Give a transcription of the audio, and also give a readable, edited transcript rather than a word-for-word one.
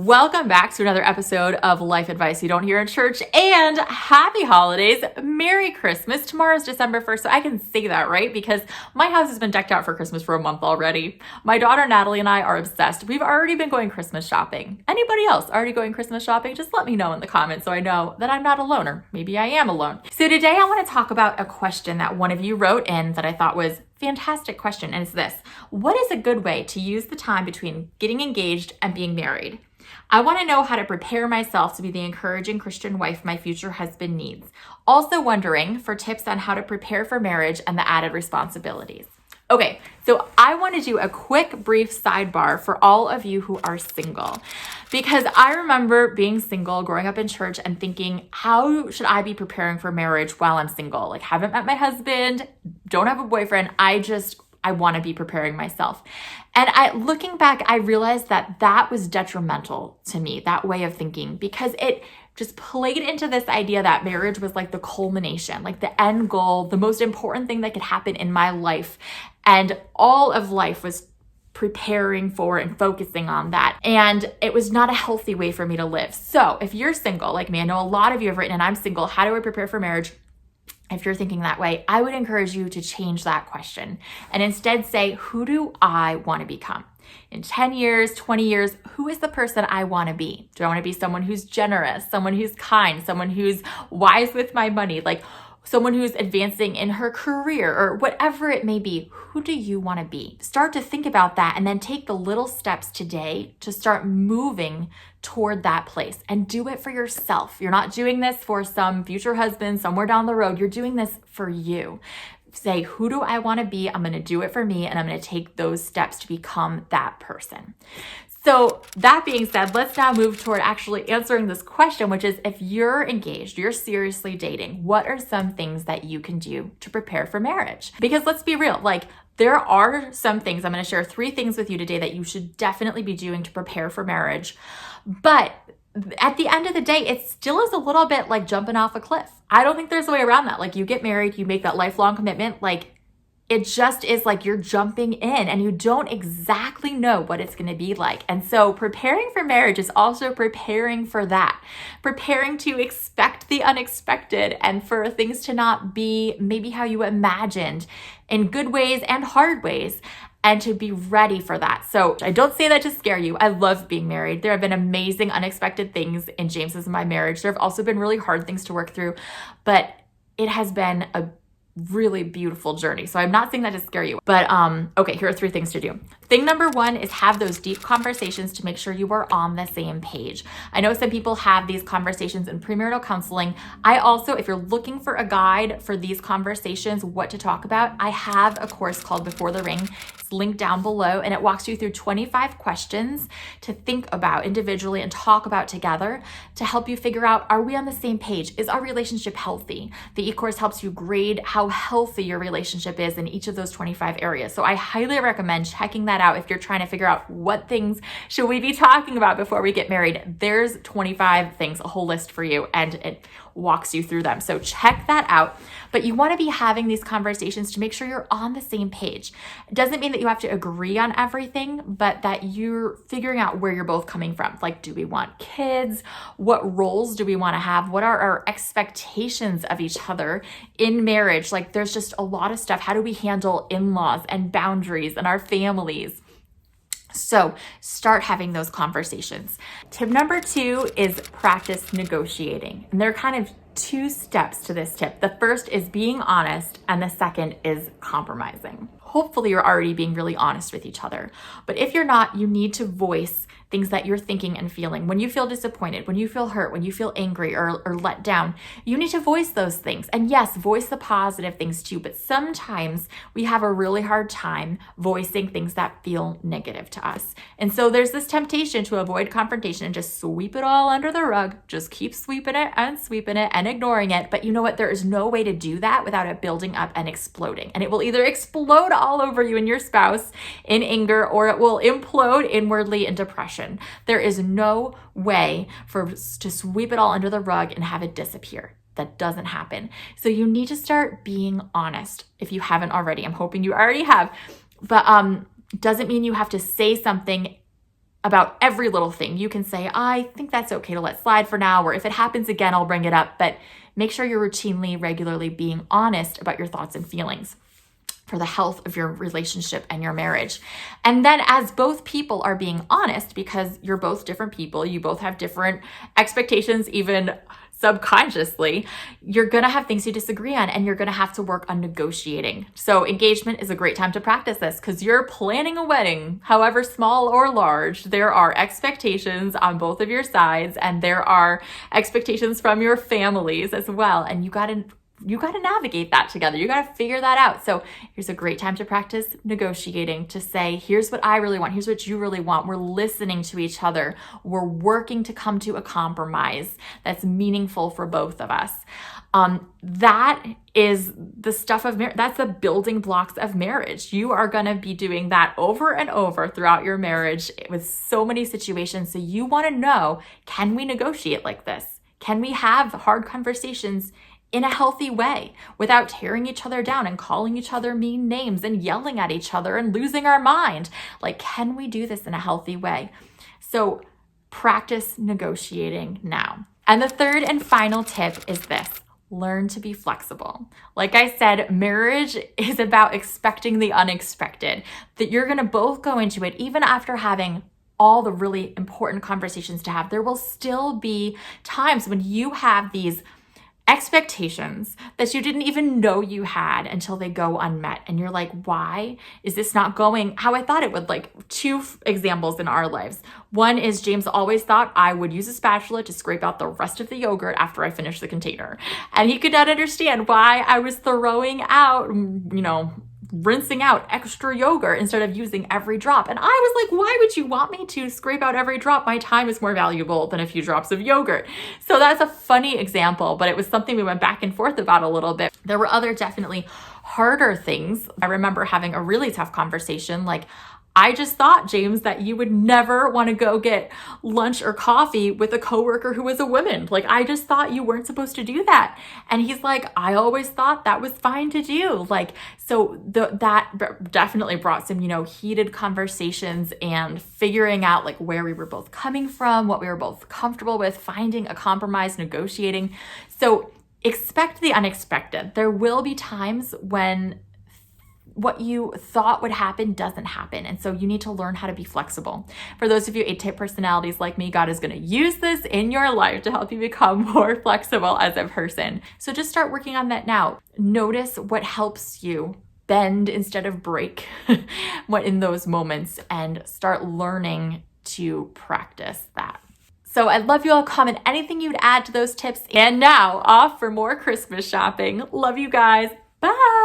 Welcome back to another episode of Life Advice You Don't Hear in Church, and happy holidays. Merry Christmas. Tomorrow's December 1st, so I can say that, right? Because my house has been decked out for Christmas for a month already. My daughter Natalie and I are obsessed. We've already been going Christmas shopping. Anybody else already going Christmas shopping? Just let me know in the comments so I know that I'm not alone, or maybe I am alone. So today I want to talk about a question that one of you wrote in that I thought was fantastic question, and it's this: what is a good way to use the time between getting engaged and being married? I want to know how to prepare myself to be the encouraging Christian wife my future husband needs. Also wondering for tips on how to prepare for marriage and the added responsibilities. Okay, so I want to do a quick, brief sidebar for all of you who are single, because I remember being single, growing up in church, and thinking, how should I be preparing for marriage while I'm single? Like, haven't met my husband, don't have a boyfriend. I want to be preparing myself. And looking back, I realized that was detrimental to me, that way of thinking, because it just played into this idea that marriage was like the culmination, like the end goal, the most important thing that could happen in my life. And all of life was preparing for and focusing on that. And it was not a healthy way for me to live. So if you're single like me, I know a lot of you have written, and I'm single, how do I prepare for marriage? If you're thinking that way, I would encourage you to change that question and instead say, who do I want to become? In 10 years, 20 years, who is the person I want to be? Do I want to be someone who's generous, someone who's kind, someone who's wise with my money, like someone who's advancing in her career, or whatever it may be? Who do you want to be? Start to think about that and then take the little steps today to start moving toward that place, and do it for yourself. You're not doing this for some future husband somewhere down the road. You're doing this for you. Say, who do I want to be? I'm going to do it for me, and I'm going to take those steps to become that person. So that being said, let's now move toward actually answering this question, which is, if you're engaged, you're seriously dating, what are some things that you can do to prepare for marriage? Because let's be real, there are some things. I'm going to share 3 things with you today that you should definitely be doing to prepare for marriage. But at the end of the day, it still is a little bit like jumping off a cliff. I don't think there's a way around that. Like, you get married, you make that lifelong commitment, it just is like you're jumping in and you don't exactly know what it's going to be like. And so preparing for marriage is also preparing for that, preparing to expect the unexpected and for things to not be maybe how you imagined, in good ways and hard ways, and to be ready for that. So I don't say that to scare you. I love being married. There have been amazing, unexpected things in James's and my marriage. There have also been really hard things to work through, but it has been a really beautiful journey. So I'm not saying that to scare you, but okay, here are 3 things to do. Thing number 1 is have those deep conversations to make sure you are on the same page. I know some people have these conversations in premarital counseling. I also, if you're looking for a guide for these conversations, what to talk about, I have a course called Before the Ring. It's linked down below, and it walks you through 25 questions to think about individually and talk about together to help you figure out, are we on the same page? Is our relationship healthy? The e-course helps you grade how healthy your relationship is in each of those 25 areas. So I highly recommend checking that out if you're trying to figure out what things should we be talking about before we get married. There's 25 things, a whole list for you, and it walks you through them. So check that out. But you want to be having these conversations to make sure you're on the same page. It doesn't mean that you have to agree on everything, but that you're figuring out where you're both coming from. Like, do we want kids? What roles do we want to have? What are our expectations of each other in marriage? There's just a lot of stuff. How do we handle in-laws and boundaries and our families? So start having those conversations. Tip number 2 is practice negotiating. And there are kind of 2 steps to this tip. The first is being honest, and the second is compromising. Hopefully you're already being really honest with each other. But if you're not, you need to voice things that you're thinking and feeling. When you feel disappointed, when you feel hurt, when you feel angry or let down, you need to voice those things. And yes, voice the positive things too, but sometimes we have a really hard time voicing things that feel negative to us. And so there's this temptation to avoid confrontation and just sweep it all under the rug, just keep sweeping it and ignoring it. But you know what? There is no way to do that without it building up and exploding. And it will either explode all over you and your spouse in anger, or it will implode inwardly in depression. There is no way to sweep it all under the rug and have it disappear. That doesn't happen. So you need to start being honest if you haven't already. I'm hoping you already have, but doesn't mean you have to say something about every little thing. You can say, I think that's okay to let slide for now, or if it happens again, I'll bring it up. But make sure you're routinely, regularly being honest about your thoughts and feelings for the health of your relationship and your marriage. And then as both people are being honest, because you're both different people, you both have different expectations, even subconsciously, you're going to have things you disagree on, and you're going to have to work on negotiating. So engagement is a great time to practice this, because you're planning a wedding, however small or large. There are expectations on both of your sides, and there are expectations from your families as well. And you got to navigate that together. You got to figure that out. So here's a great time to practice negotiating, to say, here's what I really want. Here's what you really want. We're listening to each other. We're working to come to a compromise that's meaningful for both of us. That is the stuff of marriage. That's the building blocks of marriage. You are going to be doing that over and over throughout your marriage with so many situations. So you want to know, can we negotiate like this? Can we have hard conversations in a healthy way without tearing each other down and calling each other mean names and yelling at each other and losing our mind? Like, can we do this in a healthy way? So practice negotiating now. And the third and final tip is this: learn to be flexible. Like I said, marriage is about expecting the unexpected, that you're going to both go into it, even after having all the really important conversations to have. There will still be times when you have these expectations that you didn't even know you had until they go unmet. And you're like, why is this not going how I thought it would? Like, two examples in our lives. One is James always thought I would use a spatula to scrape out the rest of the yogurt after I finished the container. And he could not understand why I was throwing out, rinsing out extra yogurt instead of using every drop. And I was like, why would you want me to scrape out every drop? My time is more valuable than a few drops of yogurt. So that's a funny example, but it was something we went back and forth about a little bit. There were other definitely harder things. I remember having a really tough conversation. Like, I just thought, James, that you would never want to go get lunch or coffee with a coworker who was a woman. Like, I just thought you weren't supposed to do that. And he's like, I always thought that was fine to do. Like, so that definitely brought some, heated conversations and figuring out like where we were both coming from, what we were both comfortable with, finding a compromise, negotiating. So expect the unexpected. There will be times when what you thought would happen doesn't happen. And so you need to learn how to be flexible. For those of you 8-type personalities like me, God is going to use this in your life to help you become more flexible as a person. So just start working on that now. Notice what helps you bend instead of break what in those moments, and start learning to practice that. So I'd love you all. Comment anything you'd add to those tips. And now off for more Christmas shopping. Love you guys. Bye.